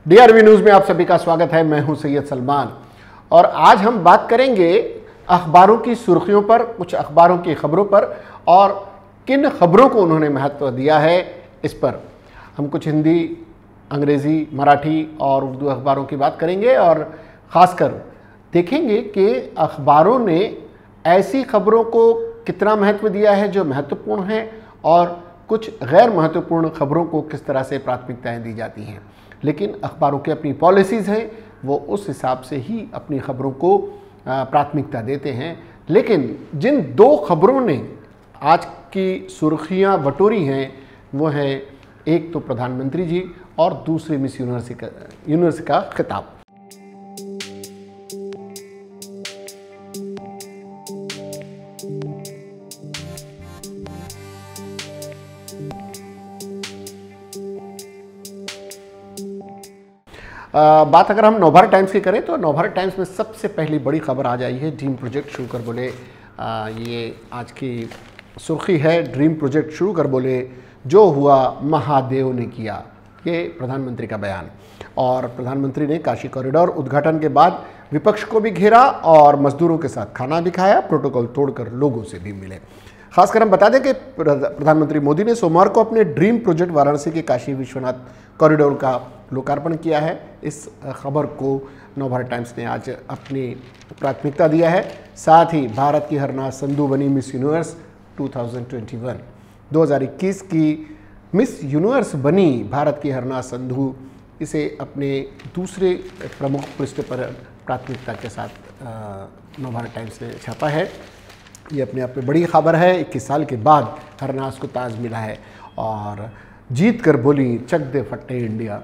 DRV news में आप सभी का स्वागत है। मैं हूं सैयद सलमान और आज हम बात करेंगे अखबारों की सुर्खियों पर, कुछ अखबारों की खबरों पर और किन खबरों को उन्होंने महत्व दिया है इस पर। हम कुछ हिंदी, अंग्रेज़ी, मराठी और उर्दू अखबारों की बात करेंगे और ख़ासकर देखेंगे कि अखबारों ने ऐसी खबरों को कितना महत्व दिया है जो महत्वपूर्ण है और कुछ गैर महत्वपूर्ण खबरों को किस तरह से प्राथमिकताएं दी जाती हैं। लेकिन अखबारों की अपनी पॉलिसीज़ हैं, वो उस हिसाब से ही अपनी खबरों को प्राथमिकता देते हैं। लेकिन जिन दो खबरों ने आज की सुर्खियां बटोरी हैं वो है एक तो प्रधानमंत्री जी और दूसरी मिस यूनिवर्स का खिताब। बात अगर हम नवभारत टाइम्स की करें तो नवभारत टाइम्स में सबसे पहली बड़ी खबर आ जाई है ड्रीम प्रोजेक्ट शुरू कर बोले। ये आज की सुर्खी है, ड्रीम प्रोजेक्ट शुरू कर बोले, जो हुआ महादेव ने किया। ये प्रधानमंत्री का बयान। और प्रधानमंत्री ने काशी कॉरिडोर उद्घाटन के बाद विपक्ष को भी घेरा और मजदूरों के साथ खाना भी खाया, प्रोटोकॉल तोड़कर लोगों से भी मिले। खासकर हम बता दें कि प्रधानमंत्री मोदी ने सोमवार को अपने ड्रीम प्रोजेक्ट वाराणसी के काशी विश्वनाथ कॉरिडोर का लोकार्पण किया है। इस खबर को नवभारत टाइम्स ने आज अपनी प्राथमिकता दिया है। साथ ही भारत की हरनाज संधू बनी मिस यूनिवर्स 2021, 2021 की मिस यूनिवर्स बनी भारत की हरनाज संधू। इसे अपने दूसरे प्रमुख पृष्ठ पर प्राथमिकता के साथ नवभारत टाइम्स ने छापा है। ये अपने आप में बड़ी खबर है। 21 साल के बाद हरनाज को ताज मिला है और जीत कर बोली चक दे फट्टे इंडिया।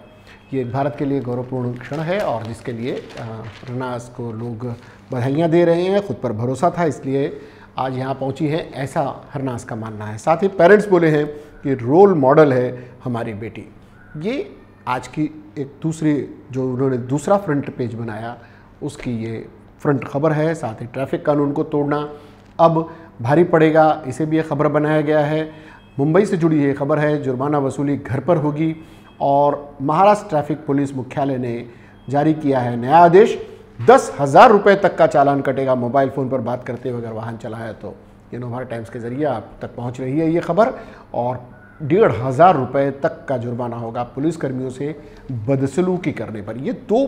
ये भारत के लिए गौरवपूर्ण क्षण है और जिसके लिए हरनाज को लोग बधाइयाँ दे रहे हैं। खुद पर भरोसा था इसलिए आज यहाँ पहुँची है, ऐसा हरनाज का मानना है। साथ ही पेरेंट्स बोले हैं कि रोल मॉडल है हमारी बेटी। ये आज की एक दूसरी जो उन्होंने दूसरा फ्रंट पेज बनाया उसकी ये फ्रंट खबर है। साथ ही ट्रैफिक कानून को तोड़ना अब भारी पड़ेगा, इसे भी एक खबर बनाया गया है। मुंबई से जुड़ी ये खबर है, जुर्माना वसूली घर पर होगी। और महाराष्ट्र ट्रैफिक पुलिस मुख्यालय ने जारी किया है नया आदेश। 10,000 रुपये तक का चालान कटेगा मोबाइल फ़ोन पर बात करते हुए अगर वाहन चलाया तो। ये नवभारत टाइम्स के जरिए आप तक पहुंच रही है ये खबर। और 1,500 रुपये तक का जुर्माना होगा पुलिसकर्मियों से बदसलूकी करने पर। ये दो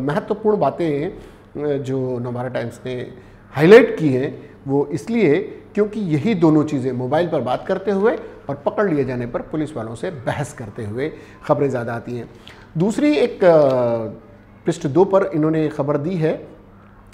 महत्वपूर्ण बातें हैं जो नवभारत टाइम्स ने हाईलाइट की हैं। वो इसलिए क्योंकि यही दोनों चीज़ें, मोबाइल पर बात करते हुए और पकड़ लिए जाने पर पुलिस वालों से बहस करते हुए खबरें ज़्यादा आती हैं। दूसरी एक पृष्ठ 2 पर इन्होंने खबर दी है,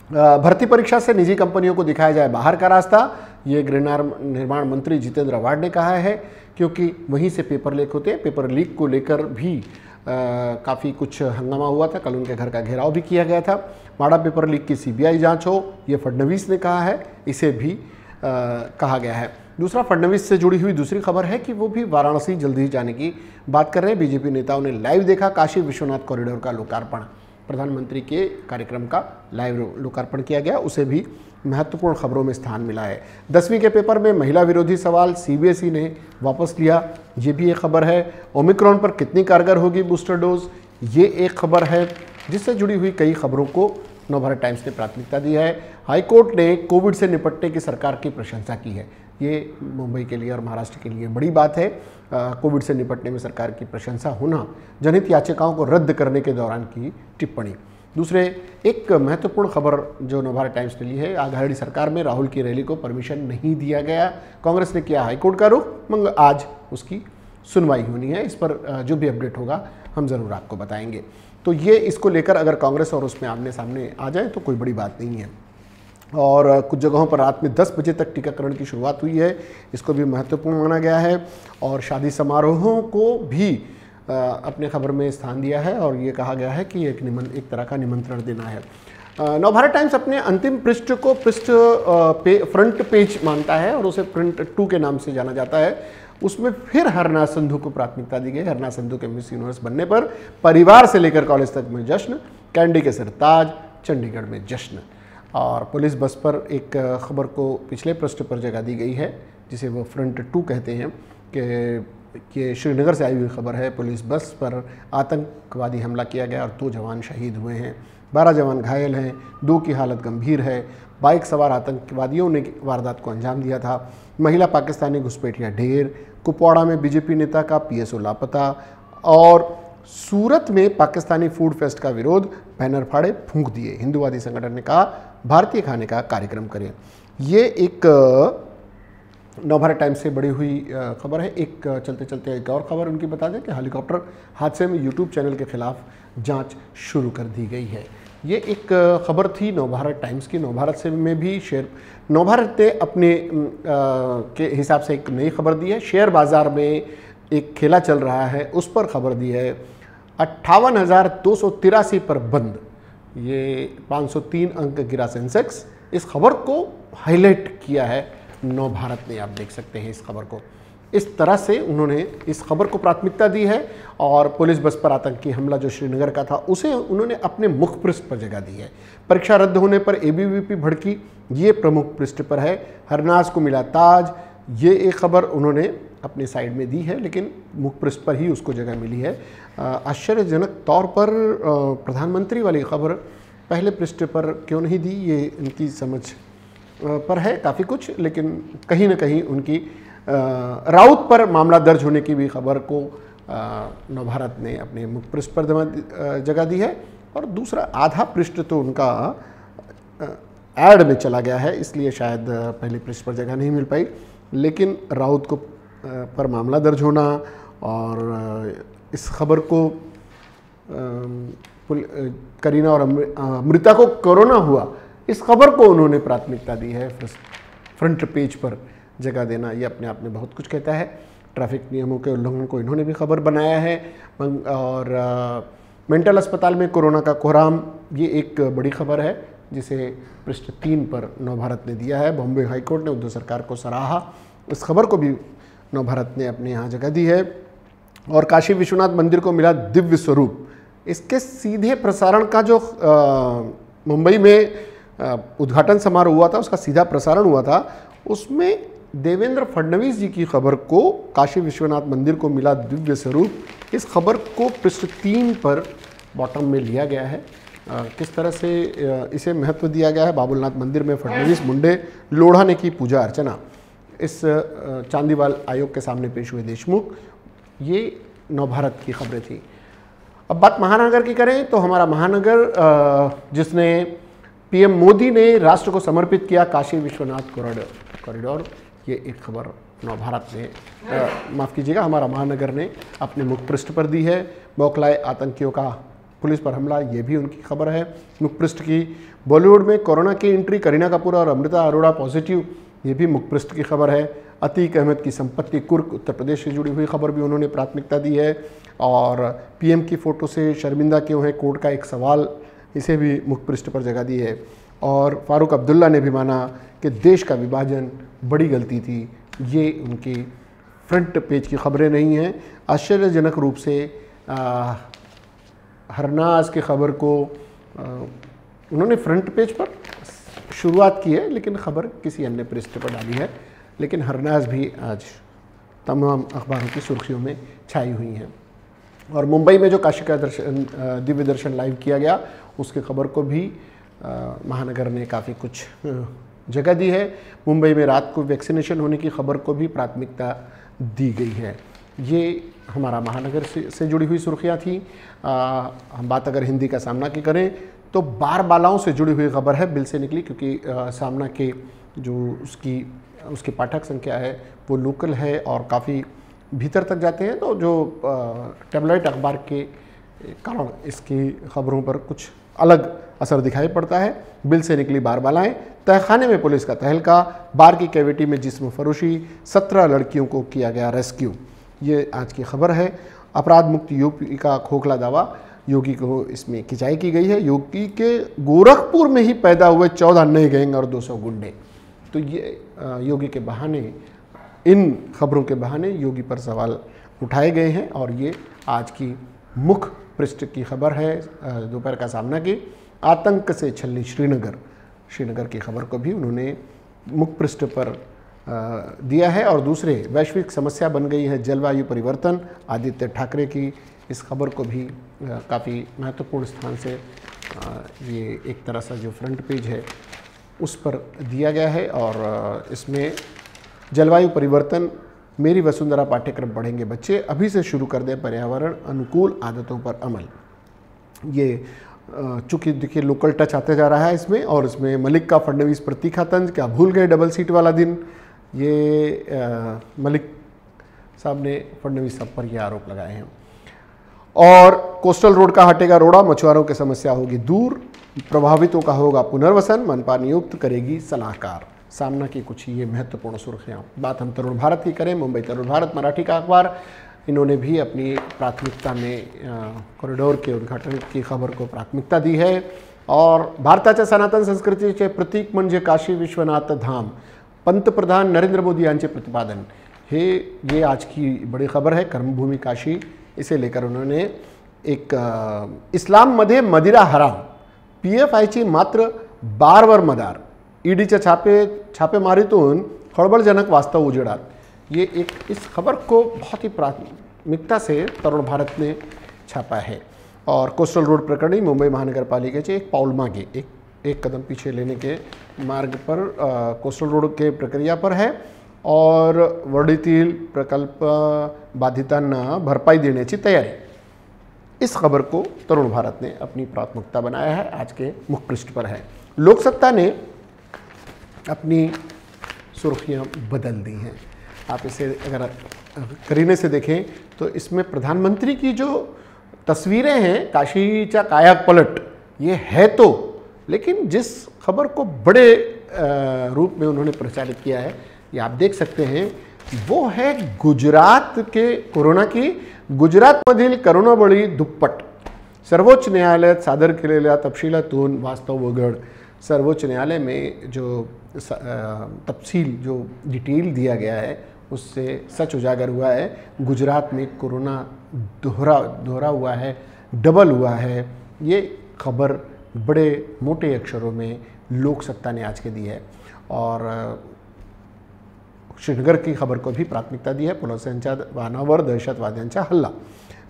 भर्ती परीक्षा से निजी कंपनियों को दिखाया जाए बाहर का रास्ता। ये गृह निर्माण मंत्री जितेंद्र आव्हाड ने कहा है क्योंकि वहीं से पेपर लीक होते हैं। पेपर लीक को लेकर भी काफ़ी कुछ हंगामा हुआ था। कल उनके घर का घेराव भी किया गया था। माड़ा पेपर लीक की सीबीआई जांच हो, ये फडणवीस ने कहा है, इसे भी कहा गया है। दूसरा, फडणवीस से जुड़ी हुई दूसरी खबर है कि वो भी वाराणसी जल्द ही जाने की बात कर रहे हैं। बीजेपी नेताओं ने लाइव देखा काशी विश्वनाथ कॉरिडोर का लोकार्पण। प्रधानमंत्री के कार्यक्रम का लाइव लोकार्पण किया गया, उसे भी महत्वपूर्ण खबरों में स्थान मिला है। 10वीं के पेपर में महिला विरोधी सवाल सीबीएसई ने वापस लिया, ये भी एक खबर है। ओमिक्रॉन पर कितनी कारगर होगी बूस्टर डोज, ये एक खबर है। जिससे जुड़ी हुई कई खबरों को नवभारत टाइम्स ने प्राथमिकता दी है। हाईकोर्ट ने कोविड से निपटने की सरकार की प्रशंसा की है। ये मुंबई के लिए और महाराष्ट्र के लिए बड़ी बात है। कोविड से निपटने में सरकार की प्रशंसा होना, जनहित याचिकाओं को रद्द करने के दौरान की टिप्पणी। दूसरे, एक महत्वपूर्ण खबर जो नवभारत टाइम्स ने ली है, आघाड़ी सरकार में राहुल की रैली को परमिशन नहीं दिया गया। कांग्रेस ने किया हाईकोर्ट का रुख, मगर आज उसकी सुनवाई होनी है। इस पर जो भी अपडेट होगा हम ज़रूर आपको बताएंगे। तो ये इसको लेकर अगर कांग्रेस और उसमें आमने सामने आ जाए तो कोई बड़ी बात नहीं है। और कुछ जगहों पर रात में 10 बजे तक टीकाकरण की शुरुआत हुई है, इसको भी महत्वपूर्ण माना गया है। और शादी समारोहों को भी अपने खबर में स्थान दिया है और ये कहा गया है कि एक तरह का निमंत्रण देना है। नवभारत टाइम्स अपने अंतिम पृष्ठ को फ्रंट पेज मानता है और उसे फ्रंट 2 के नाम से जाना जाता है। उसमें फिर हरनाज संधू को प्राथमिकता दी गई। हरनाज संधू के मिस यूनिवर्स बनने पर परिवार से लेकर कॉलेज तक में जश्न, कैंडी के सिर ताज, चंडीगढ़ में जश्न। और पुलिस बस पर एक खबर को पिछले पृष्ठ पर जगह दी गई है जिसे वो फ्रंट 2 कहते हैं कि ये श्रीनगर से आई हुई खबर है। पुलिस बस पर आतंकवादी हमला किया गया और 2 जवान शहीद हुए हैं, 12 जवान घायल हैं, 2 की हालत गंभीर है। बाइक सवार आतंकवादियों ने वारदात को अंजाम दिया था। महिला पाकिस्तानी घुसपैठिया ढेर, कुपवाड़ा में बीजेपी नेता का पीएसओ लापता और सूरत में पाकिस्तानी फूड फेस्ट का विरोध, बैनर फाड़े, फूंक दिए। हिंदूवादी संगठन ने कहा भारतीय खाने का कार्यक्रम करें। ये एक नवभारत टाइम्स से बड़ी हुई खबर है। एक चलते चलते एक और खबर उनकी बता दें कि हेलीकॉप्टर हादसे में यूट्यूब चैनल के खिलाफ जांच शुरू कर दी गई है। ये एक खबर थी नवभारत टाइम्स की। नवभारत से में भी शेयर, नवभारत ने अपने के हिसाब से एक नई खबर दी है। शेयर बाज़ार में एक खेला चल रहा है, उस पर खबर दी है। 58,283 पर बंद, ये 503 अंक गिरा सेंसेक्स। इस खबर को हाईलाइट किया है नवभारत ने, आप देख सकते हैं इस खबर को। इस तरह से उन्होंने इस खबर को प्राथमिकता दी है और पुलिस बस पर आतंकी हमला जो श्रीनगर का था उसे उन्होंने अपने मुख पृष्ठ पर जगह दी है। परीक्षा रद्द होने पर एबीवीपी भड़की, ये प्रमुख पृष्ठ पर है। हरनाज को मिला ताज, ये एक खबर उन्होंने अपने साइड में दी है, लेकिन मुख पृष्ठ पर ही उसको जगह मिली है। आश्चर्यजनक तौर पर प्रधानमंत्री वाली खबर पहले पृष्ठ पर क्यों नहीं दी, ये इनकी समझ पर है काफ़ी कुछ, लेकिन कहीं ना कहीं उनकी राउत पर मामला दर्ज होने की भी खबर को नवभारत ने अपने मुख पृष्ठ पर जगह दी है। और दूसरा आधा पृष्ठ तो उनका ऐड में चला गया है, इसलिए शायद पहले पृष्ठ पर जगह नहीं मिल पाई। लेकिन राउत को पर मामला दर्ज होना और इस खबर को करीना और अमृता को कोरोना हुआ, इस खबर को उन्होंने प्राथमिकता दी है। फ्रंट पेज पर जगह देना ये अपने आप में बहुत कुछ कहता है। ट्रैफिक नियमों के उल्लंघन को इन्होंने भी खबर बनाया है। और मेंटल अस्पताल में कोरोना का कोहराम, ये एक बड़ी खबर है जिसे पृष्ठ 3 पर नवभारत ने दिया है। बॉम्बे हाईकोर्ट ने उद्धव सरकार को सराहा, इस खबर को भी नवभारत ने अपने यहाँ जगह दी है। और काशी विश्वनाथ मंदिर को मिला दिव्य स्वरूप, इसके सीधे प्रसारण का जो मुंबई में उद्घाटन समारोह हुआ था, उसका सीधा प्रसारण हुआ था, उसमें देवेंद्र फडणवीस जी की खबर को, काशी विश्वनाथ मंदिर को मिला दिव्य स्वरूप, इस खबर को पृष्ठ 3 पर बॉटम में लिया गया है। किस तरह से इसे महत्व दिया गया है। बाबुलनाथ मंदिर में फडणवीस, मुंडे, लोढ़ा ने की पूजा अर्चना। इस चांदीवाल आयोग के सामने पेश हुए देशमुख। ये नवभारत की खबरें थी। अब बात महानगर की करें तो हमारा महानगर, जिसने पीएम मोदी ने राष्ट्र को समर्पित किया काशी विश्वनाथ कॉरिडोर, ये एक खबर नवभारत ने, माफ़ कीजिएगा, हमारा महानगर ने अपने मुख पृष्ठ पर दी है। बौखलाए आतंकियों का पुलिस पर हमला, ये भी उनकी खबर है मुख पृष्ठ की। बॉलीवुड में कोरोना की एंट्री, करीना कपूर और अमृता अरोड़ा पॉजिटिव, ये भी मुख पृष्ठ की खबर है। अतीक अहमद की संपत्ति कुर्क, उत्तर प्रदेश से जुड़ी हुई खबर भी उन्होंने प्राथमिकता दी है। और पीएम की फ़ोटो से शर्मिंदा क्यों है कोर्ट का एक सवाल, इसे भी मुख पृष्ठ पर जगह दी है। और फारूक अब्दुल्ला ने भी माना कि देश का विभाजन बड़ी गलती थी। ये उनकी फ्रंट पेज की खबरें नहीं हैं। आश्चर्यजनक रूप से हरनाज की खबर को उन्होंने फ्रंट पेज पर शुरुआत की है, लेकिन खबर किसी अन्य पृष्ठ पर डाली है। लेकिन हरनाज भी आज तमाम अखबारों की सुर्खियों में छाई हुई हैं। और मुंबई में जो काशी का दर्शन, दिव्य दर्शन लाइव किया गया, उसकी खबर को भी महानगर ने काफ़ी कुछ जगह दी है। मुंबई में रात को वैक्सीनेशन होने की खबर को भी प्राथमिकता दी गई है। ये हमारा महानगर से जुड़ी हुई सुर्खियाँ थी। हम बात अगर हिंदी का सामना की करें तो बारबालाओं से जुड़ी हुई खबर है, बिल से निकली, क्योंकि सामना के जो उसकी पाठक संख्या है वो लोकल है और काफ़ी भीतर तक जाते हैं, तो जो टैबलॉइड अखबार के कारण इसकी खबरों पर कुछ अलग असर दिखाई पड़ता है। बिल से निकली बारबालाएं, तहखाने में पुलिस का तहलका, बार की कैविटी में जिस्म फरोशी, 17 लड़कियों को किया गया रेस्क्यू, ये आज की खबर है। अपराध मुक्त यूपी का खोखला दावा, योगी को इसमें खिंचाई की गई है। योगी के गोरखपुर में ही पैदा हुए 14 नए गैंग और 200 गुंडे, तो ये योगी के बहाने, इन खबरों के बहाने योगी पर सवाल उठाए गए हैं। और ये आज की मुख्य पृष्ठ की खबर है दोपहर का सामना की। आतंक से छलनी श्रीनगर की खबर को भी उन्होंने मुख्य पृष्ठ पर दिया है। और दूसरे, वैश्विक समस्या बन गई है जलवायु परिवर्तन, आदित्य ठाकरे की इस खबर को भी काफ़ी महत्वपूर्ण स्थान से ये एक तरह से जो फ्रंट पेज है उस पर दिया गया है। और इसमें जलवायु परिवर्तन, मेरी वसुंधरा पाठ्यक्रम पढ़ेंगे बच्चे, अभी से शुरू कर दें पर्यावरण अनुकूल आदतों पर अमल। ये चूँकि देखिए लोकल टच आते जा रहा है इसमें, और इसमें मलिक का फडणवीस पर तीखा तंज, क्या भूल गए डबल सीट वाला दिन। ये मलिक साहब ने फडणवीस साहब पर ये आरोप लगाए हैं। और कोस्टल रोड का हटेगा रोड़ा, मछुआरों की समस्या होगी दूर, प्रभावितों का होगा पुनर्वसन, मनपा नियुक्त करेगी सलाहकार। सामना की कुछ ये महत्वपूर्ण सुर्खियाँ। बात हम तरुण भारत की करें, मुंबई तरुण भारत मराठी का अखबार, इन्होंने भी अपनी प्राथमिकता में कॉरिडोर के उद्घाटन की खबर को प्राथमिकता दी है। और भारताच्या सनातन संस्कृतीचे प्रतीक म्हणजे काशी विश्वनाथ धाम, पंतप्रधान नरेंद्र मोदी यांचे प्रतिपादन। ये आज की बड़ी खबर है, कर्मभूमि काशी, इसे लेकर उन्होंने एक इस्लाममध्ये मदिरा हराम, PFIची मात्र बारवर मदार, ईडीच्या छापेमारीतून खळबळजनक वास्तव उजेडात। ये एक इस खबर को बहुत ही प्राथमिकता से तरुण भारत ने छापा है। और कोस्टल रोड प्रकरणी मुंबई महानगरपालिकेचे एक पाऊल मागे, एक कदम पीछे लेने के मार्ग पर कोस्टल रोड के प्रक्रिया पर है। और वर्डीतील प्रकल्प बाधितांना भरपाई देण्याची तैयारी, इस खबर को तरुण भारत ने अपनी प्राथमिकता बनाया है, आज के मुखपृष्ठ पर है। लोकसत्ता ने अपनी सुर्खियां बदल दी हैं। आप इसे अगर करीने से देखें तो इसमें प्रधानमंत्री की जो तस्वीरें हैं, काशीचा कायाक पलट ये है तो, लेकिन जिस खबर को बड़े रूप में उन्होंने प्रचारित किया है, ये आप देख सकते हैं, वो है गुजरात के कोरोना की, गुजरातमधील करोना बळी दुप्पट, सर्वोच्च न्यायालयात सादर केलेल्या तपशिलातून वास्तव उघड। सर्वोच्च न्यायालय में जो तफसील, जो डिटेल दिया गया है, उससे सच उजागर हुआ है। गुजरात में कोरोना दोहरा हुआ है, डबल हुआ है। ये खबर बड़े मोटे अक्षरों में लोकसत्ता ने आज के दी है। और श्रीनगर की खबर को भी प्राथमिकता दी है, पोलिसांच्या वाहनावर दहशतवाद्यांचा हल्ला,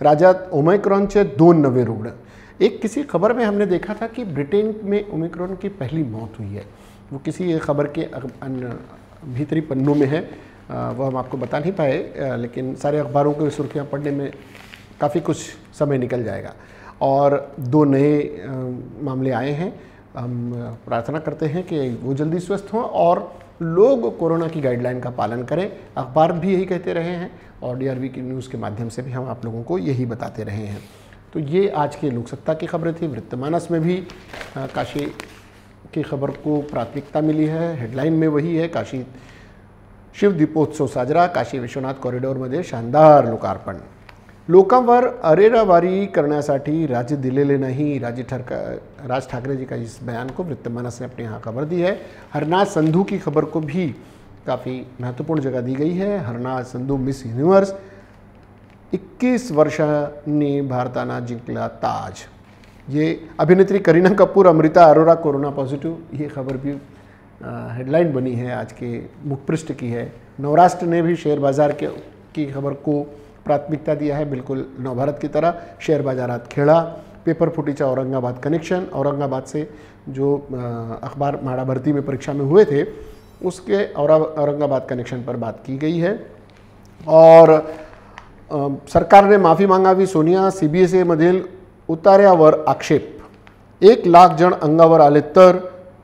राज्यात ओमिक्रॉनचे 2 नवे रुग्ण। एक किसी खबर में हमने देखा था कि ब्रिटेन में ओमिक्रॉन की पहली मौत हुई है, वो किसी खबर के भीतरी पन्नों में है, वो हम आपको बता नहीं पाए, लेकिन सारे अखबारों की सुर्खियाँ पढ़ने में काफ़ी कुछ समय निकल जाएगा। और 2 नए मामले आए हैं। हम प्रार्थना करते हैं कि वो जल्दी स्वस्थ हों और लोग कोरोना की गाइडलाइन का पालन करें। अखबार भी यही कहते रहे हैं और DRV की न्यूज़ के माध्यम से भी हम आप लोगों को यही बताते रहे हैं। तो ये आज के लोकसत्ता की खबरें थी। वृत्तमानस में भी काशी की खबर को प्राथमिकता मिली है, हेडलाइन में वही है, काशी शिव दीपोत्सव साजरा, काशी विश्वनाथ कॉरिडॉरमध्ये शानदार लोकार्पण। लोकांवर अरेरावारी करण्यासाठी राज्य दिलेले नहीं, राज ठाकरे जी का इस बयान को वृत्तमानस ने अपने यहाँ खबर दी है। हरनाज संधू की खबर को भी काफ़ी महत्वपूर्ण जगह दी गई है। हरनाज संधू मिस युनिवर्स, 21 वर्षांनी भारताना जिंकला ताज। ये अभिनेत्री करीना कपूर, अमृता अरोरा कोरोना पॉजिटिव, ये खबर भी हेडलाइन बनी है, आज के मुखपृष्ठ की है। नवराष्ट्र ने भी शेयर बाजार की खबर को प्राथमिकता दिया है, बिल्कुल नवभारत की तरह। शेयर बाजारात खेळा, पेपर फुटीचा औरंगाबाद कनेक्शन, औरंगाबाद से जो अखबार म्हाडा भरती में परीक्षा में हुए थे उसके औरंगाबाद कनेक्शन पर बात की गई है। और सरकार ने माफ़ी मागावी, सोनिया, CBSE मधील उतार्यावर आक्षेप, 1 लाख जण अंगावर आले तर,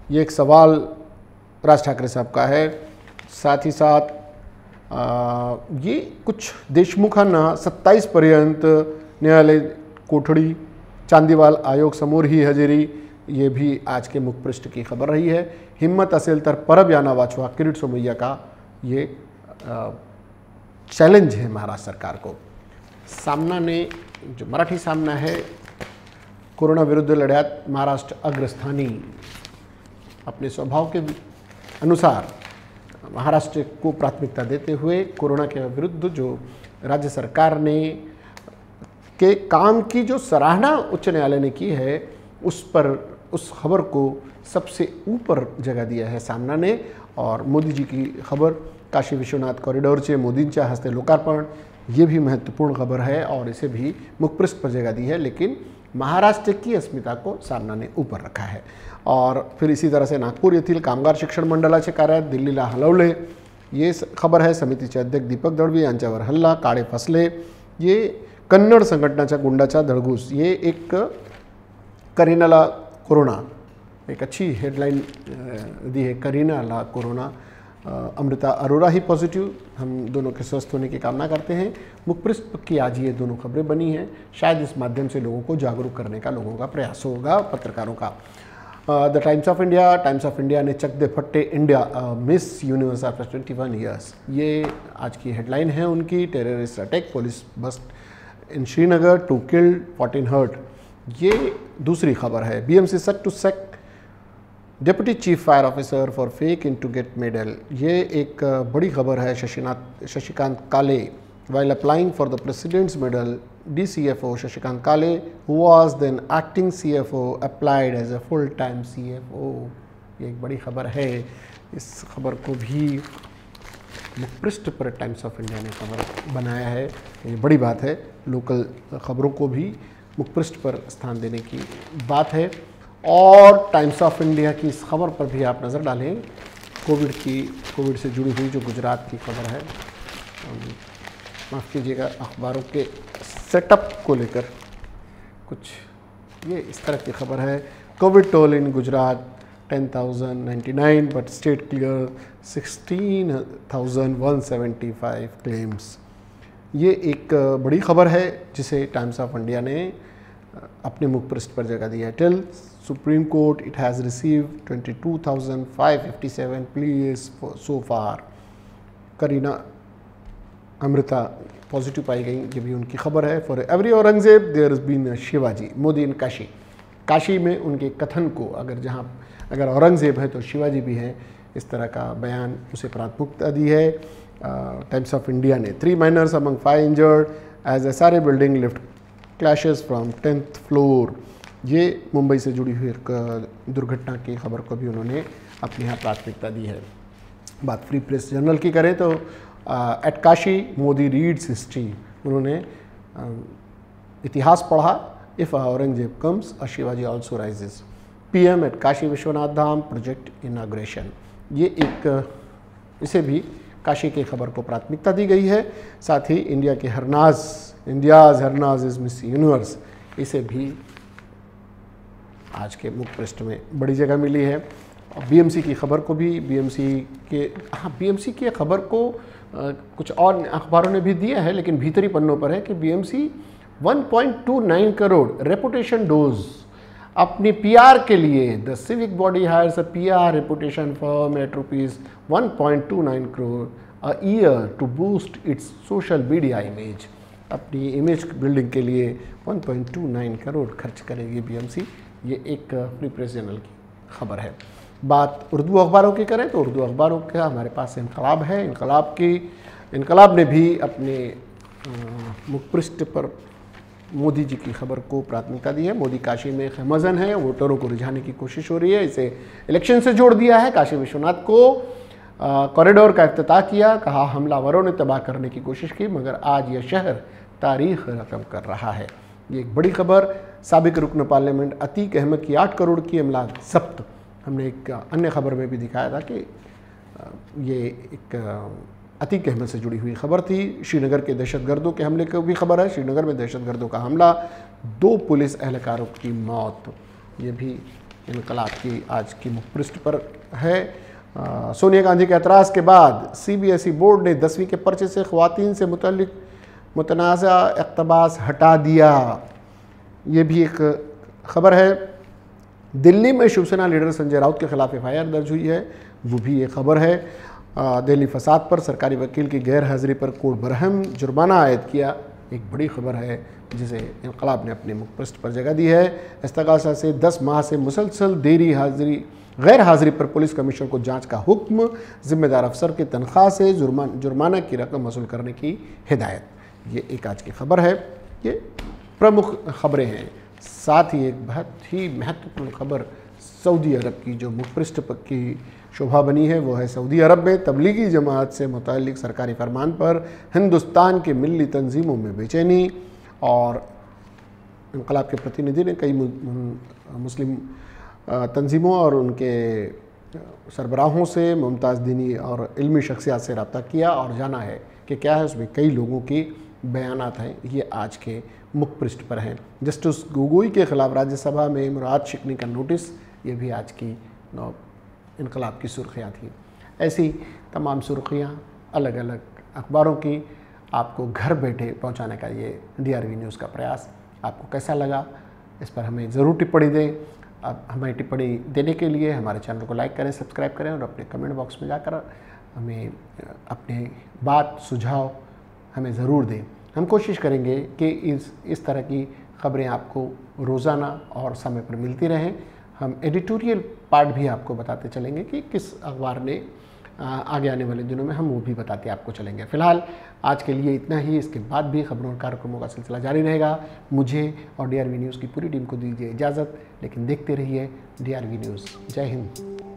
ये एक सवाल राज ठाकरे साहब का है। साथ ही साथ ये कुछ देशमुखांना 27 पर्यंत न्यायालय कोठडी, चांदीवाल आयोग समोर ही हजेरी, ये भी आज के मुखपृष्ठ की खबर रही है। हिम्मत असेल तर परब याना वाचवा, किरीट सोमय्या का ये चैलेंज है महाराष्ट्र सरकार को। सामना ने, जो मराठी सामना है, कोरोना विरुद्ध लड़ाई महाराष्ट्र अग्रस्थानी, अपने स्वभाव के अनुसार महाराष्ट्र को प्राथमिकता देते हुए कोरोना के विरुद्ध जो राज्य सरकार ने के काम की जो सराहना उच्च न्यायालय ने की है, उस खबर को सबसे ऊपर जगह दिया है सामना ने। और मोदी जी की खबर, काशी विश्वनाथ कॉरिडोरचे मोदींच्या हस्ते लोकार्पण, ये भी महत्वपूर्ण खबर है और इसे भी मुखपृष्ठ पर जगह दी है, लेकिन महाराष्ट्र की अस्मिता को सामना ने ऊपर रखा है। और फिर इसी तरह से नागपूर येथील कामगार शिक्षण मंडळाचे कार्यालय दिल्लीला हलवले, ये खबर है। समितीचे अध्यक्ष दीपक दळवी यांच्यावर हल्ला, काळे फसले, ये कन्नड संघटनाच्या गुंडाचा धडगूस, ये एक करीनाला कोरोना, एक अच्छी हेडलाइन दी है, करीनाला कोरोना, अमृता अरोरा ही पॉजिटिव, हम दोनों के स्वस्थ होने की कामना करते हैं। मुखपृष्ठ की आज ये दोनों खबरें बनी हैं, शायद इस माध्यम से लोगों को जागरूक करने का लोगों का प्रयास होगा, पत्रकारों का। द टाइम्स ऑफ इंडिया ने चक दे फट्टे India Miss Universe after 21 years, ये आज की हेडलाइन है उनकी। Terrorist attack, police bust in Srinagar, 2 killed 14 hurt, ये दूसरी खबर है। BMC set to sack deputy chief fire officer for fake in to get medal, ये एक बड़ी खबर है। Shashikant Kale while applying for the president's medal, DCFO Shashikant Kale who was then acting CFO applied as a full time CFO, ये एक बड़ी खबर है। इस खबर को भी मुखपृष्ठ पर टाइम्स ऑफ इंडिया ने खबर बनाया है, ये बड़ी बात है। लोकल खबरों को भी मुखपृष्ठ पर स्थान देने की बात है। और टाइम्स ऑफ इंडिया की इस खबर पर भी आप नज़र डालें, कोविड से जुड़ी हुई जो गुजरात की खबर है, माफ़ कीजिएगा, अखबारों के सेटअप को लेकर कुछ ये इस तरह की खबर है। Covid toll in Gujarat 10,099 but state clear 16,175 claims, ये एक बड़ी खबर है जिसे टाइम्स ऑफ इंडिया ने अपने मुखपृष्ठ पर जगह दी है। Till Supreme Court it has receive 22,557 pleas so far, Kareena Amrita positive पाई गई, ये भी उनकी खबर है। For every Aurangzeb there is been Shivaji, Modi in Kashi, Kashi में उनके कथन को अगर औरंगजेब है तो शिवाजी भी है, इस तरह का बयान उसे प्राथमिकता दी है। टाइम्स ऑफ इंडिया ने 3 minors among 5 injured as SRA building lift clashes from 10th floor, ये मुंबई से जुड़ी हुई एक दुर्घटना की खबर को भी उन्होंने अपनी यहाँ प्राथमिकता दी है। बात फ्री प्रेस जर्नल की करें तो at Kashi Modi reads history, उन्होंने इतिहास पढ़ा। If Aurangzeb comes a Shivaji also rises, PM at Kashi Vishwanath Dham project inauguration, ये एक इसे भी काशी की खबर को प्राथमिकता दी गई है। साथ ही India's Harnaaz is Miss Universe, इसे भी आज के मुखपृष्ठ में बड़ी जगह मिली है। और BMC की खबर को भी BMC की खबर को कुछ और अखबारों ने भी दिया है, लेकिन भीतरी पन्नों पर है कि BMC 1.29 करोड़ रेपुटेशन डोज अपनी PR के लिए, the civic body hires a PR reputation firm at ₹1.29 crore a year to boost its social media image, अपनी इमेज बिल्डिंग के लिए 1.29 करोड़ खर्च करेगी BMC, ये एक फ्री प्रेस जर्नल की खबर है। बात उर्दू अखबारों की करें तो उर्दू अखबारों का हमारे पास इनकलाब है। इनकलाब ने भी अपने मुखपृष्ठ पर मोदी जी की खबर को प्राथमिकता दी है। मोदी काशी में खमज़न है, वोटरों को रिझाने की कोशिश हो रही है, इसे इलेक्शन से जोड़ दिया है। काशी विश्वनाथ को कॉरिडोर का इफ्तिताह किया, कहा हमलावरों ने तबाह करने की कोशिश की, मगर आज यह शहर तारीख रकम कर रहा है, ये एक बड़ी खबर। साबिक रुकन पार्लियामेंट अतीक अहमद की 8 करोड़ की अमलाक जब्त, हमने एक अन्य खबर में भी दिखाया था कि ये एक अतीक अहमद से जुड़ी हुई खबर थी। श्रीनगर के दहशतगर्दों के हमले की भी खबर है, श्रीनगर में दहशतगर्दों का हमला, 2 पुलिस एहलकारों की मौत, ये भी इनकलाब की आज की मुखपृष्ठ पर है। सोनिया गांधी के एतराज़ के बाद CBSE बोर्ड ने 10वीं के पर्चे से ख़वातीन से मुतल्लिक मुतनाज़ा इक़्तिबास हटा दिया, ये भी एक खबर है। दिल्ली में शिवसेना लीडर संजय राउत के खिलाफ FIR दर्ज हुई है, वो भी ये खबर है। दिल्ली फसाद पर सरकारी वकील की गैर हाजिरी पर कोर्ट बरहम जुर्माना आयद किया, एक बड़ी खबर है जिसे इनकलाब ने अपने मुखपृष्ठ पर जगह दी है। इस्तगासा से 10 माह से मुसलसल देरी गैर हाजिरी पर पुलिस कमिश्नर को जांच का हुक्म, जिम्मेदार अफसर की तनख्वाह से जुर्माना की रकम वसूल करने की हिदायत, ये एक आज की खबर है। ये प्रमुख खबरें हैं। साथ ही एक बहुत ही महत्वपूर्ण खबर सऊदी अरब की जो मुखपृष्ठ की शोभा बनी है वो है सऊदी अरब में तबलीगी जमात से मुताल्लिक सरकारी फरमान पर हिंदुस्तान के मिली तंजीमों में बेचैनी। और इनकलाब के प्रतिनिधि ने कई मुस्लिम तंजीमों और उनके सरबराहों से मुमताज़ दीनी और इल्मी शख्सियात से रब्ता किया और जाना है कि क्या है उसमें। कई लोगों के बयानात हैं, ये आज के मुख पृष्ठ पर हैं। जस्टिस गोगोई के ख़िलाफ़ राज्यसभा में मुराद शिकनी का नोटिस, ये भी आज की इनकलाब की सुर्खियाँ थी। ऐसी तमाम सुर्खियाँ अलग अलग अखबारों की आपको घर बैठे पहुँचाने का ये DRV न्यूज़ का प्रयास आपको कैसा लगा, इस पर हमें ज़रूर टिप्पणी दें। अब हमें टिप्पणी देने के लिए हमारे चैनल को लाइक करें, सब्सक्राइब करें और अपने कमेंट बॉक्स में जाकर हमें अपने बात सुझाव हमें ज़रूर दें। हम कोशिश करेंगे कि इस तरह की ख़बरें आपको रोज़ाना और समय पर मिलती रहें। हम एडिटोरियल पार्ट भी आपको बताते चलेंगे कि किस अखबार ने आगे आने वाले दिनों में हम वो भी बताते आपको चलेंगे। फ़िलहाल आज के लिए इतना ही। इसके बाद भी खबरों और कार्यक्रमों का सिलसिला जारी रहेगा। मुझे और DRV न्यूज़ की पूरी टीम को दीजिए इजाज़त, लेकिन देखते रहिए DRV न्यूज़। जय हिंद।